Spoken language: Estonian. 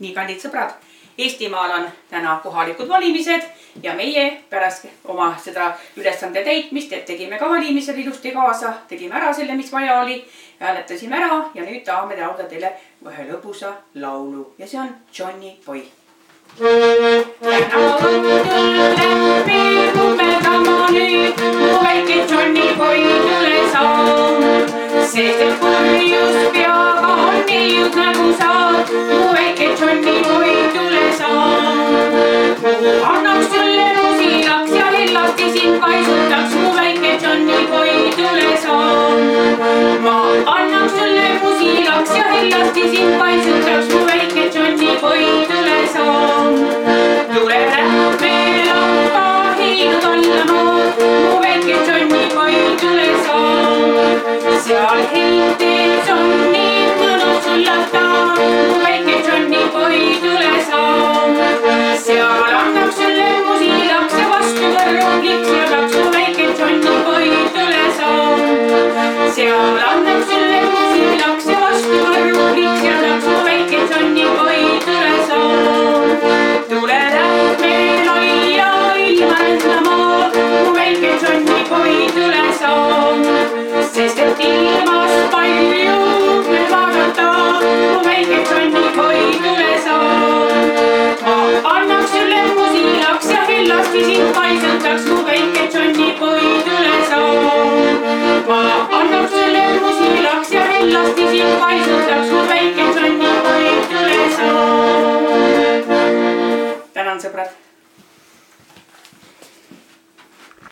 Nii kallid sõbrad, Eestimaal on täna kohalikud valimised ja meie pärast oma seda ülesande täitmist, et tegime ka valimisel ilusti kaasa, tegime ära selle, mis vaja oli, hääletasime ära ja nüüd tahame laulda teile ühe lõbusa laulu ja see on Johnny Boy. Täna õhtul meil lugedama nüüd, mu väike Johnny Boy tule saam. Sest et kurjus peaga on niiud nagu saad, mu väike Johnny Boy tule saam. Annaks sulle musilaks ja hellasti sind paisutaks, mu väike Johnny Boy tule saam. Ma annaks sulle musilaks ja hellasti sind paisutaks.